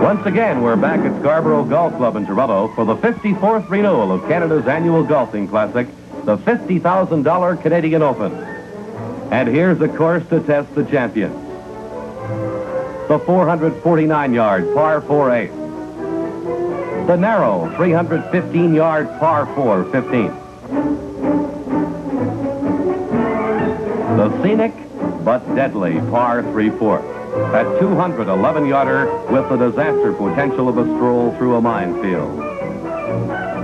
Once again, we're back at Scarboro Golf Club in Toronto for the 54th renewal of Canada's annual golfing classic, the $50,000 Canadian Open. And here's a course to test the champions. The 449-yard par 4/8. The narrow 315-yard par 4 15th. The scenic but deadly par 3/4. That 211-yarder with the disaster potential of a stroll through a minefield.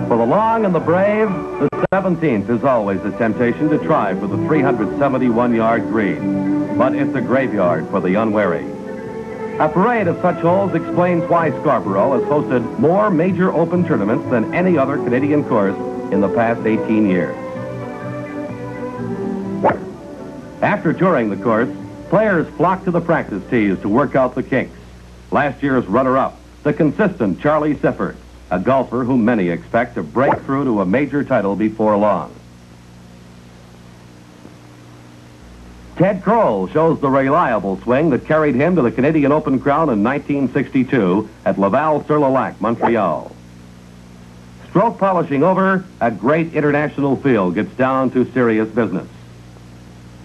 For the long and the brave, the 17th is always a temptation to try for the 371-yard green. But it's a graveyard for the unwary. A parade of such holes explains why Scarboro has hosted more major open tournaments than any other Canadian course in the past 18 years. After touring the course, players flock to the practice tees to work out the kinks. Last year's runner-up, the consistent Charlie Sifford, a golfer whom many expect to break through to a major title before long. Ted Kroll shows the reliable swing that carried him to the Canadian Open crown in 1962 at Laval-sur-le-Lac, Montreal. Stroke polishing over, a great international field gets down to serious business.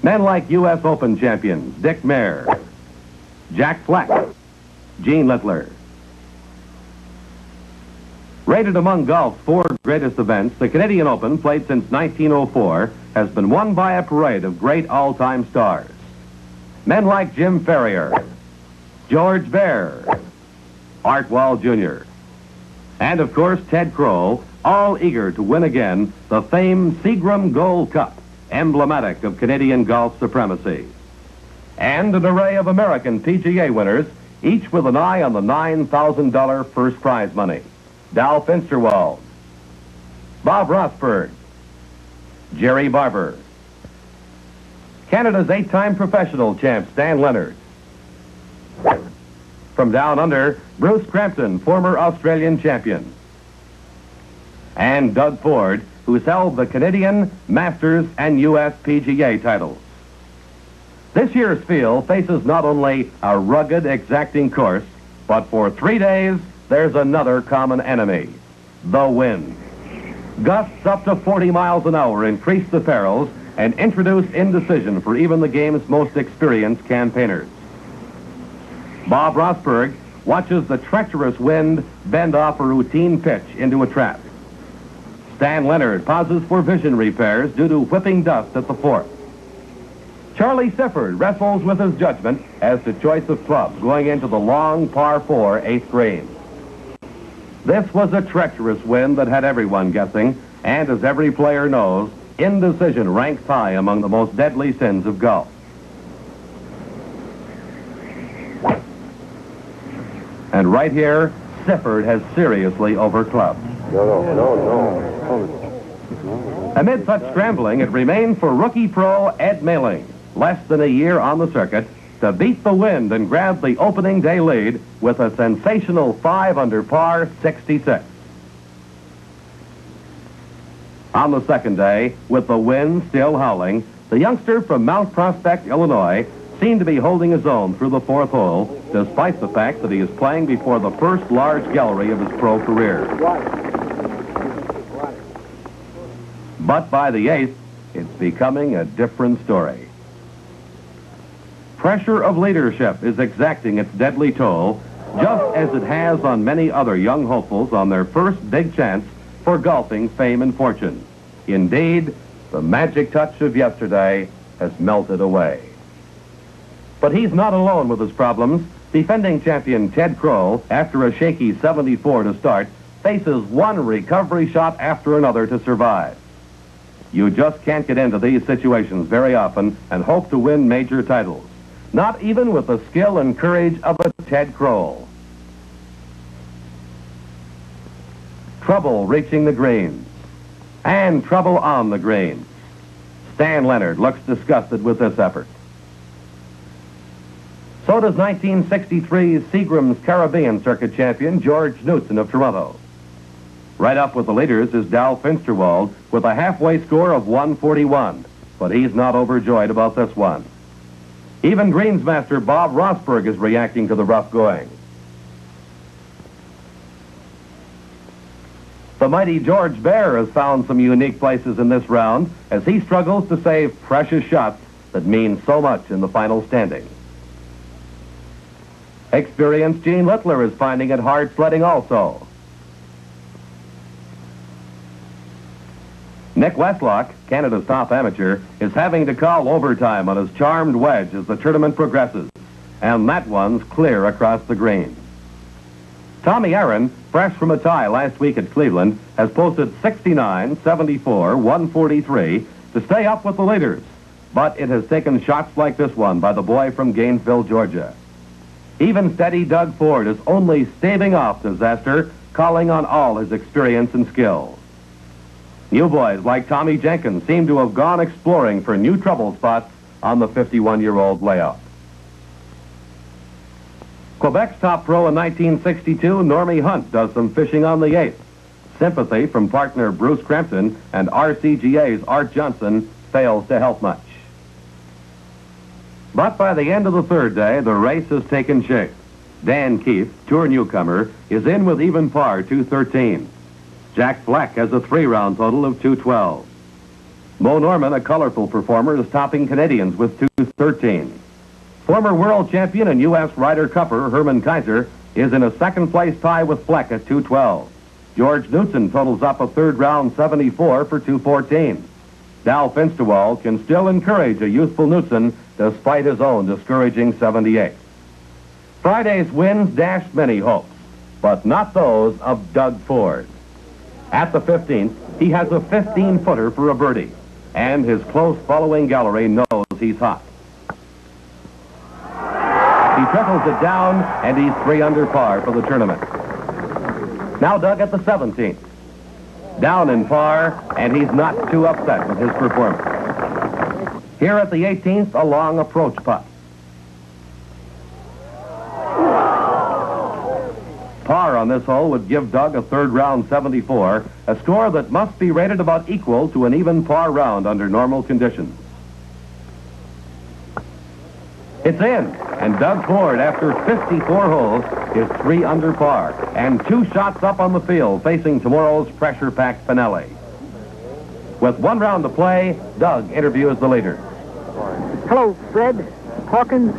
Men like U.S. Open champions Dick Mayer, Jack Fleck, Gene Littler. Rated among golf's 4 greatest events, the Canadian Open, played since 1904, has been won by a parade of great all-time stars. Men like Jim Ferrier, George Bear, Art Wall Jr., and of course Ted Kroll, all eager to win again the famed Seagram Gold Cup, emblematic of Canadian golf supremacy. And an array of American PGA winners, each with an eye on the $9,000 first prize money. Dal Finsterwald, Bob Rosberg, Jerry Barber, Canada's 8-time professional champ Stan Leonard. From down under, Bruce Crampton, former Australian champion. And Doug Ford, who's held the Canadian, Masters, and U.S. PGA titles. This year's field faces not only a rugged, exacting course, but for 3 days, there's another common enemy, the wind. Gusts up to 40 miles an hour increase the perils and introduce indecision for even the game's most experienced campaigners. Bob Rosberg watches the treacherous wind bend off a routine pitch into a trap. Stan Leonard pauses for vision repairs due to whipping dust at the fourth. Charlie Sifford wrestles with his judgment as to choice of clubs going into the long par 4 8th green. This was a treacherous wind that had everyone guessing, and as every player knows, indecision ranks high among the most deadly sins of golf. And right here, Sifford has seriously overclubbed. No. Amid such scrambling, it remained for rookie pro Ed Mailing, less than a year on the circuit, to beat the wind and grab the opening day lead with a sensational 5 under par 66. On the second day, with the wind still howling, the youngster from Mount Prospect, Illinois, seemed to be holding his own through the 4th hole, despite the fact that he is playing before the first large gallery of his pro career. But by the 8th, it's becoming a different story. Pressure of leadership is exacting its deadly toll, just as it has on many other young hopefuls on their first big chance for golfing fame and fortune. Indeed, the magic touch of yesterday has melted away. But he's not alone with his problems. Defending champion Ted Kroll, after a shaky 74 to start, faces one recovery shot after another to survive. You just can't get into these situations very often and hope to win major titles. Not even with the skill and courage of a Ted Kroll. Trouble reaching the greens. And trouble on the greens. Stan Leonard looks disgusted with this effort. So does 1963's Seagram's Caribbean Circuit champion George Knudsen of Toronto. Right up with the leaders is Dal Finsterwald with a halfway score of 141, but he's not overjoyed about this one. Even greensmaster Bob Rosberg is reacting to the rough going. The mighty George Bear has found some unique places in this round as he struggles to save precious shots that mean so much in the final standing. Experienced Gene Littler is finding it hard sledding also. Nick Westlock, Canada's top amateur, is having to call overtime on his charmed wedge as the tournament progresses, and that one's clear across the green. Tommy Aaron, fresh from a tie last week at Cleveland, has posted 69, 74, 143 to stay up with the leaders, but it has taken shots like this one by the boy from Gainesville, Georgia. Even steady Doug Ford is only staving off disaster, calling on all his experience and skill. New boys like Tommy Jenkins seem to have gone exploring for new trouble spots on the 51-year-old layout. Quebec's top pro in 1962, Normie Hunt, does some fishing on the 8th. Sympathy from partner Bruce Crampton and RCGA's Art Johnson fails to help much. But by the end of the third day, the race has taken shape. Dan Keefe, tour newcomer, is in with even par 213. Jack Fleck has a 3-round total of 212. Mo Norman, a colorful performer, is topping Canadians with 213. Former world champion and U.S. Ryder Cupper Herman Kaiser is in a second-place tie with Fleck at 212. George Knudsen totals up a third-round 74 for 214. Dal Finstewald can still encourage a youthful Knudsen despite his own discouraging 78. Friday's wins dashed many hopes, but not those of Doug Ford. At the 15th, he has a 15-footer for a birdie, and his close following gallery knows he's hot. He trickles it down, and he's 3 under par for the tournament. Now Doug at the 17th. Down in par, and he's not too upset with his performance. Here at the 18th, a long approach putt. Par on this hole would give Doug a third-round 74, a score that must be rated about equal to an even par round under normal conditions. It's in, and Doug Ford, after 54 holes, is 3 under par and 2 shots up on the field facing tomorrow's pressure-packed finale. With 1 round to play, Doug interviews the leaders. Hello, Fred. Hawkins,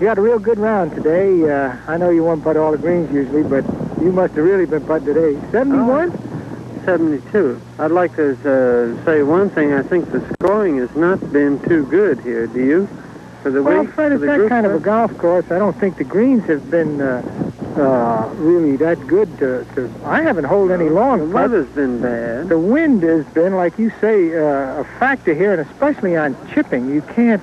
you had a real good round today. I know you won't putt all the greens usually, but you must have really been putting today. 71? 72. I'd like to say one thing. I think the scoring has not been too good here. Do you? For the Well, week, Fred, it's that kind of a golf course. I don't think the greens have been really that good to... I haven't holed any long The putts. weather's been bad. The wind has been, like you say, a factor here, and especially on chipping. You can't...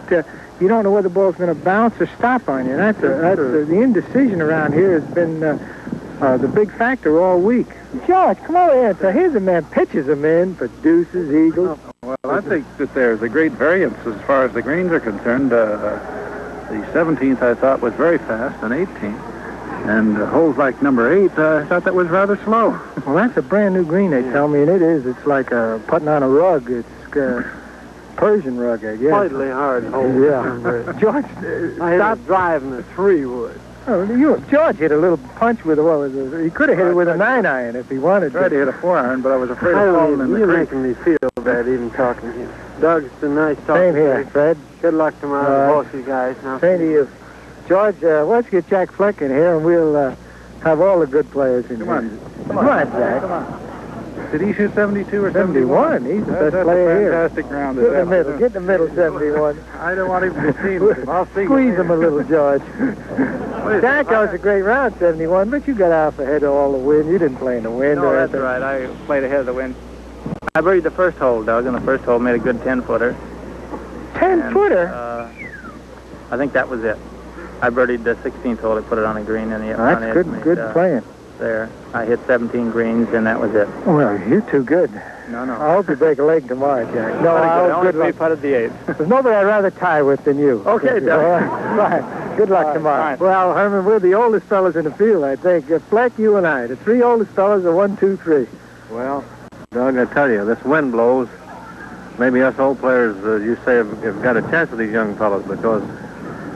you don't know whether the ball's going to bounce or stop on you. The indecision around here has been the big factor all week. George, come over here. So here's a man, pitches a man for deuces, eagles. Well, I think that there's a great variance as far as the greens are concerned. The 17th, I thought, was very fast, and 18th. And holes like number 8, I thought that was rather slow. Well, that's a brand new green, they tell me, and it is. It's like putting on a rug. It's Persian rug, I guess. Slightly hard hole. Yeah. George, Stop driving the 3-wood. Oh, George hit a little punch with he could have hit it with a 9-iron if he wanted to. I tried to hit a 4-iron, but I was afraid of falling in the You're creek. making me feel bad even talking to you. Doug, it's been nice talking Same to here, you. Fred. Good luck tomorrow to both you guys. Now, Same to you. George, let's get Jack Fleck in here, and we'll have all the good players in Come here. on. Come on, Jack. Come on. Did he shoot 72 or 71. He's the best That's player a here. fantastic round. Get in the middle. Get in the middle, 71. I don't want him to be seen with him. I'll see. Squeeze him a little, George. Jack, that was a great round, 71, but you got off ahead of all the wind. You didn't play in the wind No, or that's anything. right. I played ahead of the wind. I birdied the first hole, Doug, and the first hole made a good 10-footer. 10-footer? I think that was it. I birdied the 16th hole to put it on a green, and the That's good playing. There. I hit 17 greens, and that was it. Well, you're too good. No. I hope you break a leg tomorrow, Jack. No, I good only luck. putted the 8th. There's nobody I'd rather tie with than you. Okay, Doug. All right. Good luck tomorrow. fine. Well, Herman, we're the oldest fellas in the field, I think. Fleck, you and I. The 3 oldest fellas are 1, 2, 3. Well, Doug, I tell you, this wind blows. Maybe us old players, you say, have got a chance with these young fellows because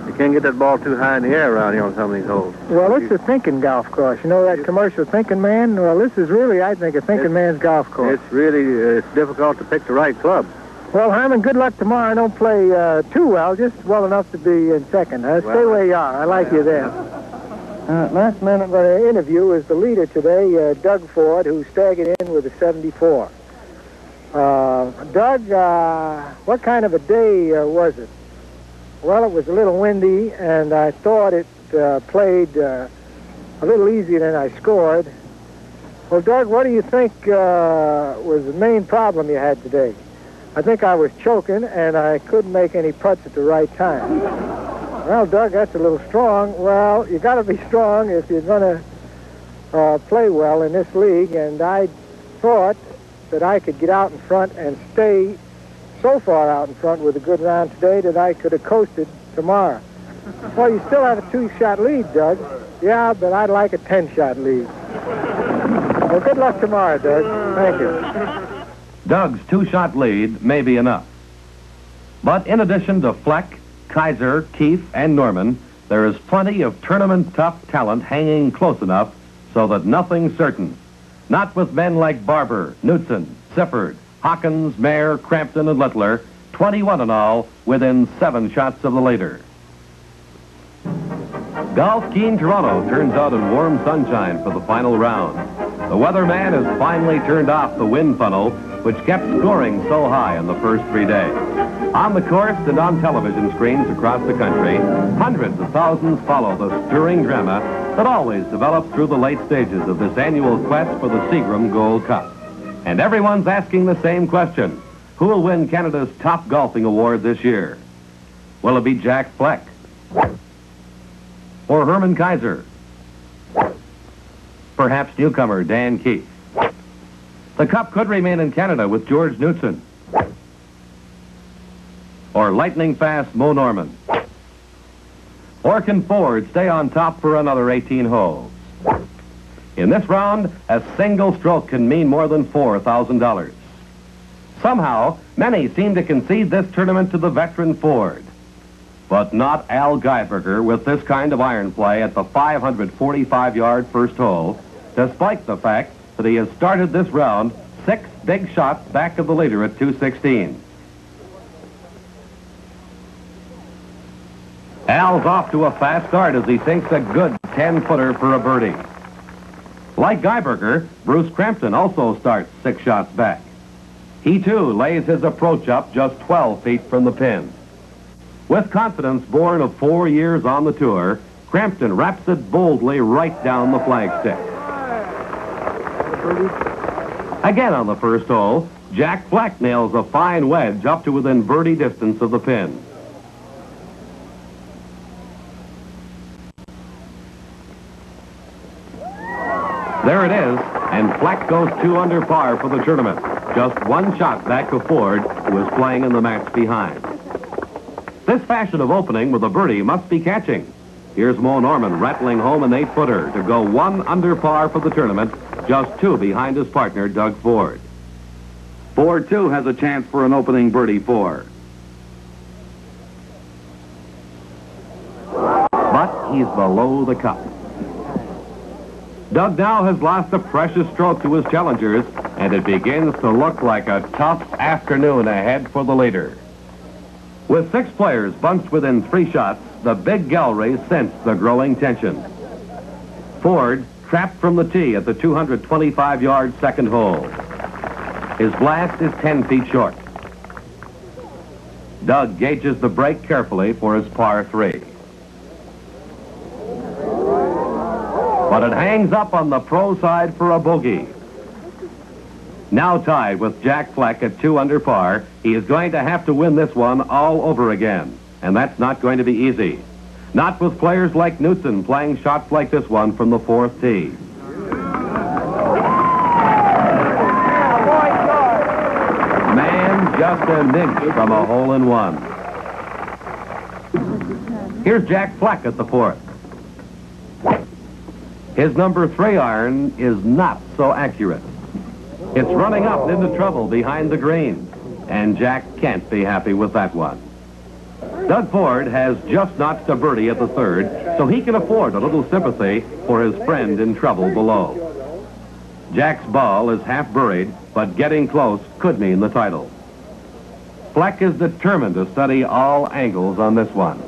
you can't get that ball too high in the air around here on some of these holes. Well, it's a thinking golf course. You know that commercial Thinking Man? Well, this is really, I think, a thinking man's golf course. It's really it's difficult to pick the right club. Well, Herman, good luck tomorrow. Don't play too well, just well enough to be in second. Stay where you are. I like you there. Last man I'm going to interview is the leader today, Doug Ford, who staggered in with a 74. Doug, what kind of a day was it? Well, it was a little windy, and I thought it played a little easier than I scored. Well, Doug, what do you think was the main problem you had today? I think I was choking, and I couldn't make any putts at the right time. Well, Doug, that's a little strong. Well, you got to be strong if you're going to play well in this league, and I thought that I could get out in front and stay so far out in front with a good round today that I could have coasted tomorrow. Well, you still have a 2-shot lead, Doug. Yeah, but I'd like a 10-shot lead. Well, good luck tomorrow, Doug. Thank you. Doug's 2-shot lead may be enough. But in addition to Fleck, Kaiser, Keefe, and Norman, there is plenty of tournament-tough talent hanging close enough so that nothing's certain. Not with men like Barber, Knudsen, Sifford, Hawkins, Mayer, Crampton, and Littler, 21 in all, within 7 shots of the leader. Golf-keen Toronto turns out in warm sunshine for the final round. The weatherman has finally turned off the wind funnel, which kept scoring so high in the first 3 days. On the course and on television screens across the country, hundreds of thousands follow the stirring drama that always develops through the late stages of this annual quest for the Seagram Gold Cup. And everyone's asking the same question. Who will win Canada's top golfing award this year? Will it be Jack Fleck? Or Herman Kaiser? Perhaps newcomer Dan Keefe? The cup could remain in Canada with George Knudsen. Or lightning-fast Mo Norman. Or can Ford stay on top for another 18 holes? In this round, a single stroke can mean more than $4,000. Somehow, many seem to concede this tournament to the veteran Ford. But not Al Geiberger with this kind of iron play at the 545-yard first hole, despite the fact that he has started this round 6 big shots back of the leader at 216. Al's off to a fast start as he sinks a good 10-footer for a birdie. Like Geiberger, Bruce Crampton also starts 6 shots back. He, too, lays his approach up just 12 feet from the pin. With confidence born of 4 years on the tour, Crampton raps it boldly right down the flagstick. Again on the first hole, Jack Fleck nails a fine wedge up to within birdie distance of the pin. There it is, and Fleck goes 2 under par for the tournament. Just 1 shot back of Ford, who was playing in the match behind. This fashion of opening with a birdie must be catching. Here's Mo Norman rattling home an 8-footer to go 1 under par for the tournament, just 2 behind his partner, Doug Ford. Ford, too, has a chance for an opening birdie 4. But he's below the cup. Doug now has lost a precious stroke to his challengers, and it begins to look like a tough afternoon ahead for the leader. With 6 players bunched within 3 shots, the big gallery sensed the growing tension. Ford trapped from the tee at the 225-yard second hole. His blast is 10 feet short. Doug gauges the break carefully for his par 3. But it hangs up on the pro side for a bogey. Now tied with Jack Fleck at 2 under par, he is going to have to win this one all over again. And that's not going to be easy. Not with players like Knudsen playing shots like this one from the 4th tee. Man just an inch from a hole-in-one. Here's Jack Fleck at the 4th. His number 3 iron is not so accurate. It's running up into trouble behind the green, and Jack can't be happy with that one. Doug Ford has just notched a birdie at the third, so he can afford a little sympathy for his friend in trouble below. Jack's ball is half buried, but getting close could mean the title. Fleck is determined to study all angles on this one.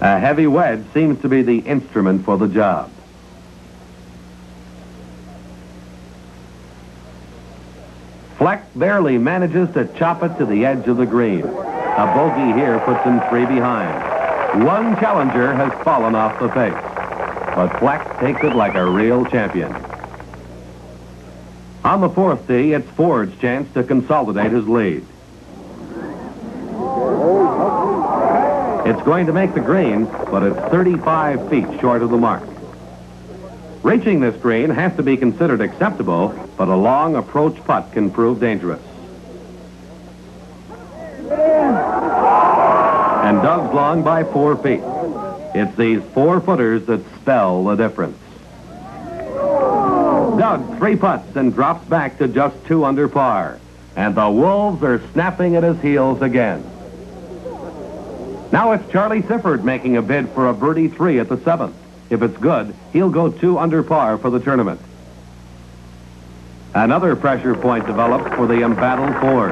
A heavy wedge seems to be the instrument for the job. Fleck barely manages to chop it to the edge of the green. A bogey here puts him 3 behind. One challenger has fallen off the pace, but Fleck takes it like a real champion. On the 4th tee, it's Ford's chance to consolidate his lead. It's going to make the green, but it's 35 feet short of the mark. Reaching this green has to be considered acceptable, but a long approach putt can prove dangerous. And Doug's long by 4 feet. It's these 4-footers that spell the difference. Doug 3 putts and drops back to just 2 under par. And the Wolves are snapping at his heels again. Now it's Charlie Sifford making a bid for a birdie 3 at the 7th. If it's good, he'll go 2 under par for the tournament. Another pressure point develops for the embattled Ford.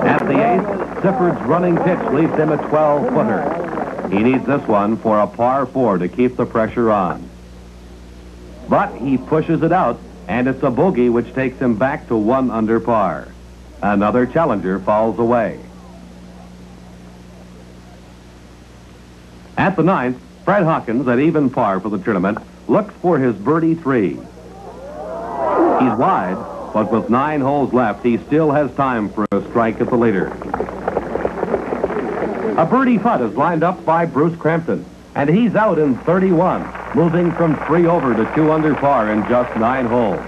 At the 8th, Sifford's running pitch leaves him a 12-footer. He needs this one for a par 4 to keep the pressure on. But he pushes it out, and it's a bogey which takes him back to 1 under par. Another challenger falls away. At the 9th, Fred Hawkins, at even par for the tournament, looks for his birdie 3. He's wide, but with 9 holes left, he still has time for a strike at the leader. A birdie putt is lined up by Bruce Crampton, and he's out in 31, moving from 3 over to 2 under par in just 9 holes.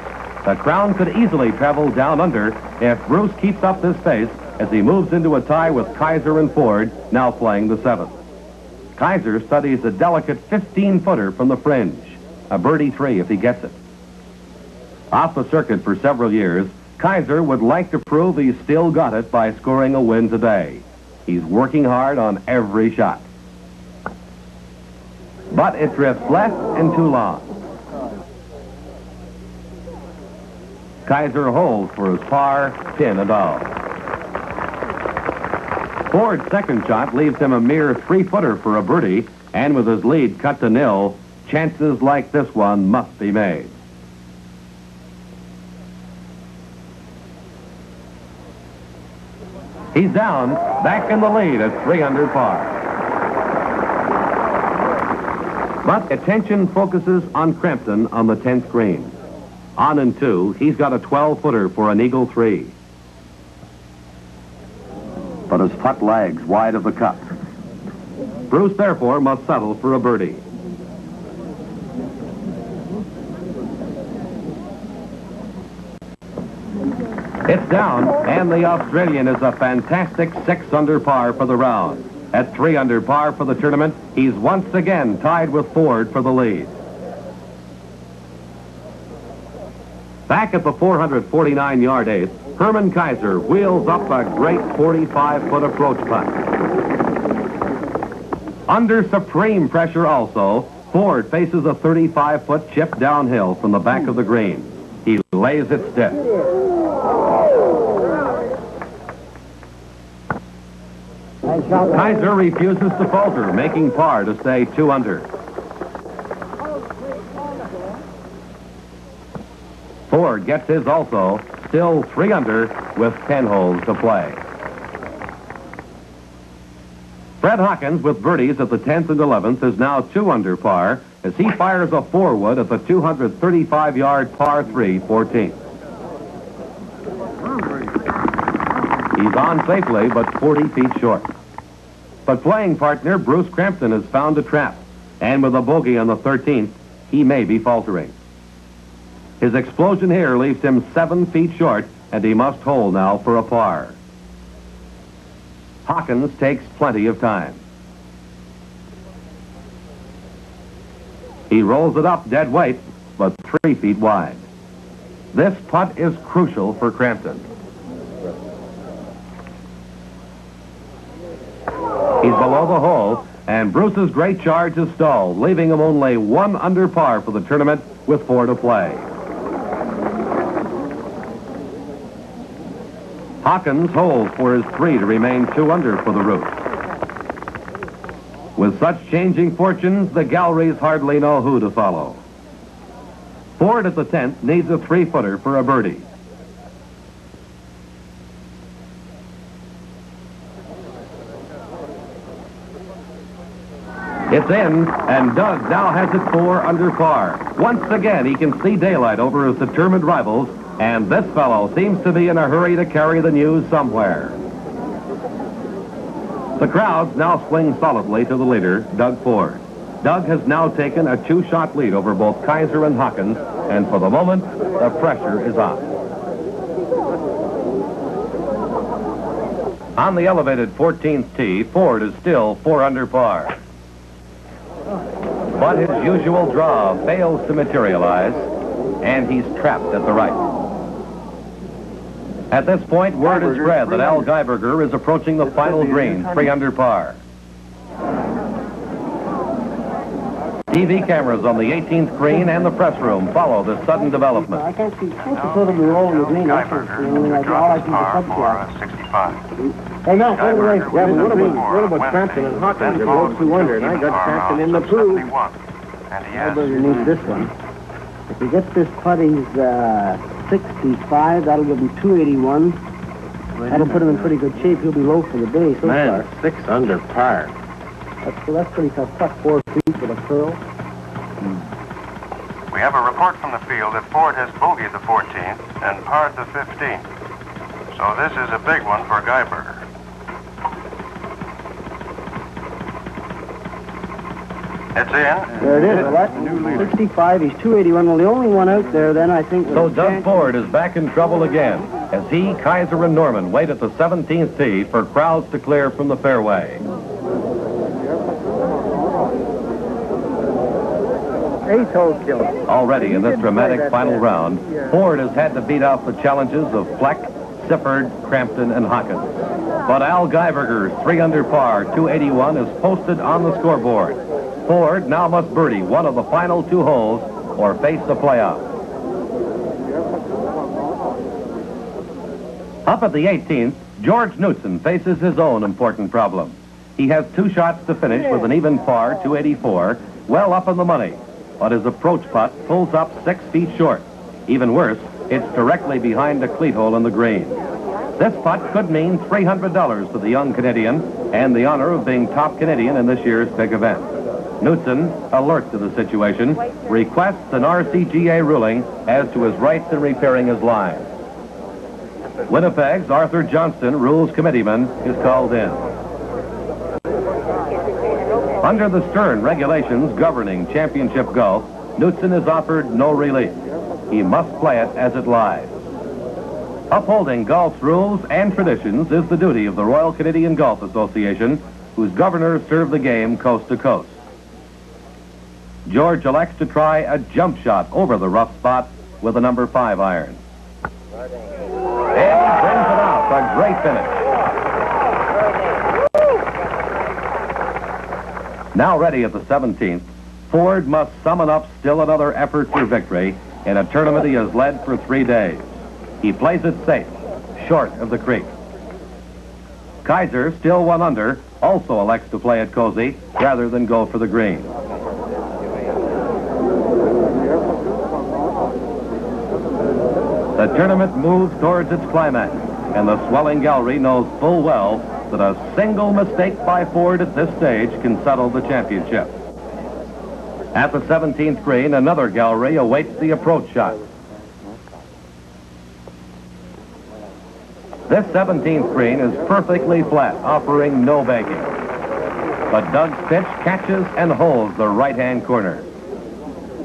The crown could easily travel down under if Bruce keeps up this pace as he moves into a tie with Kaiser and Ford, now playing the 7th. Kaiser studies a delicate 15-footer from the fringe. A birdie 3 if he gets it. Off the circuit for several years, Kaiser would like to prove he's still got it by scoring a win today. He's working hard on every shot. But it drifts left and too long. Kaiser holds for his par, pin and all. Ford's second shot leaves him a mere 3-footer for a birdie, and with his lead cut to 0, chances like this one must be made. He's down, back in the lead at 3 under par. But attention focuses on Crampton on the 10th green. On and 2, he's got a 12-footer for an eagle 3. But his putt lags wide of the cup. Bruce, therefore, must settle for a birdie. It's down, and the Australian is a fantastic 6 under par for the round. At 3 under par for the tournament, he's once again tied with Ford for the lead. Back at the 449-yard 8th, Herman Kaiser wheels up a great 45-foot approach putt. Under supreme pressure also, Ford faces a 35-foot chip downhill from the back of the green. He lays it stiff. Kaiser refuses to falter, making par to stay 2 under. Ford gets his also, still 3 under with 10 holes to play. Fred Hawkins with birdies at the 10th and 11th is now 2 under par as he fires a 4-wood at the 235-yard par 3 14th. He's on safely, but 40 feet short. But playing partner Bruce Crampton has found a trap, and with a bogey on the 13th, he may be faltering. His explosion here leaves him 7 feet short, and he must hold now for a par. Hawkins takes plenty of time. He rolls it up dead weight, but 3 feet wide. This putt is crucial for Crampton. He's below the hole, and Bruce's great charge is stalled, leaving him only 1 under par for the tournament with 4 to play. Hawkins holds for his 3 to remain 2 under for the Root. With such changing fortunes, the galleries hardly know who to follow. Ford at the 10th needs a 3-footer for a birdie. It's in, and Doug now has it 4 under par. Once again, he can see daylight over his determined rivals, and this fellow seems to be in a hurry to carry the news somewhere. The crowds now swing solidly to the leader, Doug Ford. Doug has now taken a 2-shot lead over both Kaiser and Hawkins, and for the moment, the pressure is on. On the elevated 14th tee, Ford is still 4 under par. But his usual draw fails to materialize, and he's trapped at the right. At this point, word is spread that Al Geiberger is approaching the final green, 3 under par. TV cameras on the 18th green and the press room follow this sudden development. I can't see. Supposed to put him rolling the green. All I see is 65. Hey, no, wait a minute. Yeah, but what about Crampton and Hawkins? They're both 2 under, and I got Crampton in the pool. And he has Geiberger needs this one. If he gets this putt, he's 65. That'll give him 281. That'll put him in pretty good shape. He'll be low for the day so far. 6 under par. That's pretty tough putt. 4 feet with a curl. We have a report from the field that Ford has bogeyed the 14th and parred the 15th. So this is a big one for Geiberger. It's in. There it is. 65. He's 281. Well, the only one out there then, I think... So Doug Ford is back in trouble again, as he, Kaiser, and Norman wait at the 17th tee for crowds to clear from the fairway. 8th hole kill. Already in this dramatic final round, Ford has had to beat off the challenges of Fleck, Sifford, Crampton, and Hawkins. But Al Geiberger's 3 under par, 281, is posted on the scoreboard. Ford now must birdie one of the final 2 holes or face the playoff. Up at the 18th, George Knudsen faces his own important problem. He has 2 shots to finish with an even par, 284, well up in the money. But his approach putt pulls up 6 feet short. Even worse, it's directly behind a cleat hole in the green. This putt could mean $300 to the young Canadian and the honor of being top Canadian in this year's big event. Knudsen, alert to the situation, requests an RCGA ruling as to his rights in repairing his line. Winnipeg's Arthur Johnston, rules committeeman, is called in. Under the stern regulations governing championship golf, Knudsen is offered no relief. He must play it as it lies. Upholding golf's rules and traditions is the duty of the Royal Canadian Golf Association, whose governors serve the game coast to coast. George elects to try a jump shot over the rough spot with a number 5 iron. And he brings it out, a great finish. Now ready at the 17th, Ford must summon up still another effort for victory in a tournament he has led for 3 days. He plays it safe, short of the creek. Kaiser, still 1 under, also elects to play it cozy rather than go for the green. The tournament moves towards its climax, and the swelling gallery knows full well that a single mistake by Ford at this stage can settle the championship. At the 17th green, another gallery awaits the approach shot. This 17th green is perfectly flat, offering no banking. But Doug's pitch catches and holds the right-hand corner.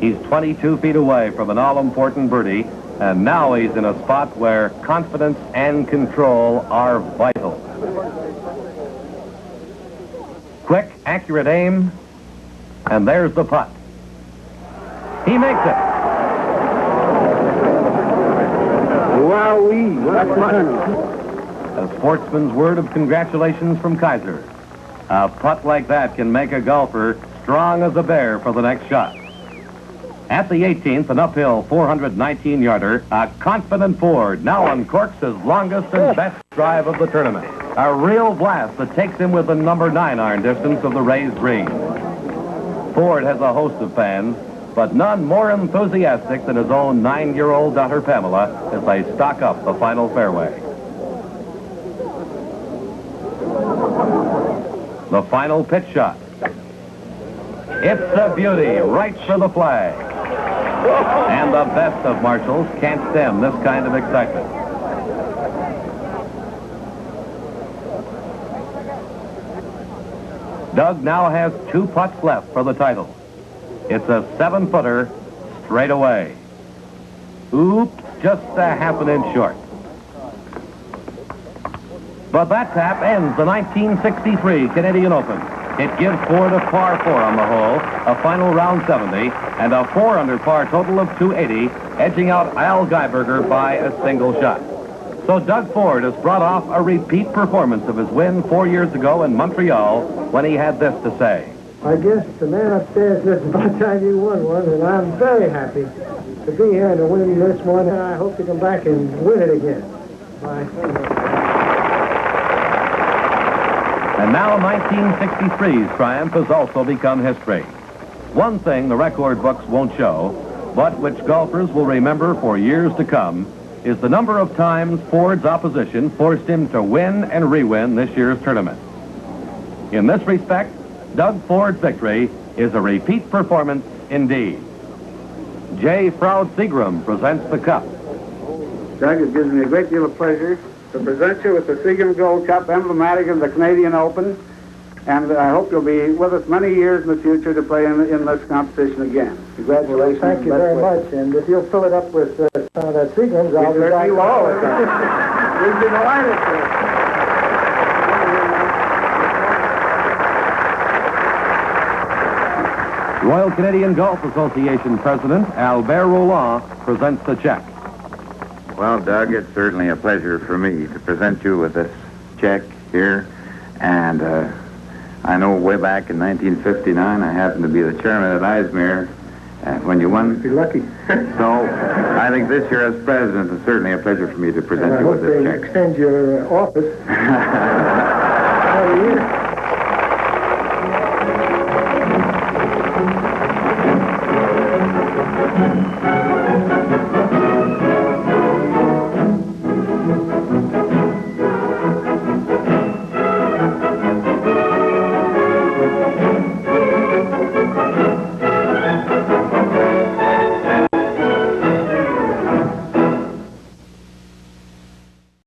He's 22 feet away from an all-important birdie, and now he's in a spot where confidence and control are vital. Quick, accurate aim, and there's the putt. He makes it. Wowee, that's money. A sportsman's word of congratulations from Kaiser. A putt like that can make a golfer strong as a bear for the next shot. At the 18th, an uphill 419-yarder, a confident Ford now uncorks his longest and best drive of the tournament. A real blast that takes him within number 9 iron distance of the raised green. Ford has a host of fans, but none more enthusiastic than his own 9-year-old daughter Pamela as they stock up the final fairway. The final pitch shot. It's a beauty, right for the flag. And the best of marshals can't stem this kind of excitement. Doug now has 2 putts left for the title. It's a 7-footer straight away. Oops, just a half an inch short. But that tap ends the 1963 Canadian Open. It gives Ford a par 4 on the hole, a final round 70, and a 4 under par total of 280, edging out Al Geiberger by a single shot. So Doug Ford has brought off a repeat performance of his win 4 years ago in Montreal when he had this to say. I guess the man upstairs said it's about time you won one, and I'm very happy to be here and to win this one, and I hope to come back and win it again. Bye. And now 1963's triumph has also become history. One thing the record books won't show, but which golfers will remember for years to come, is the number of times Ford's opposition forced him to win and re-win this year's tournament. In this respect, Doug Ford's victory is a repeat performance indeed. J. Froud Seagram presents the cup. Doug, it gives me a great deal of pleasure to present you with the Seagram Gold Cup, emblematic of the Canadian Open, and I hope you'll be with us many years in the future to play in this competition again. Congratulations. Thank you very much, and if you'll fill it up with some of that Seagram's, I'll be back. We'd be delighted to. Royal Canadian Golf Association President Albert Roland presents the check. Well, Doug, it's certainly a pleasure for me to present you with this check here. And I know way back in 1959, I happened to be the chairman at Eismere when you won. Be lucky. So I think this year as president is certainly a pleasure for me to present you with this check. I hope they extend your office.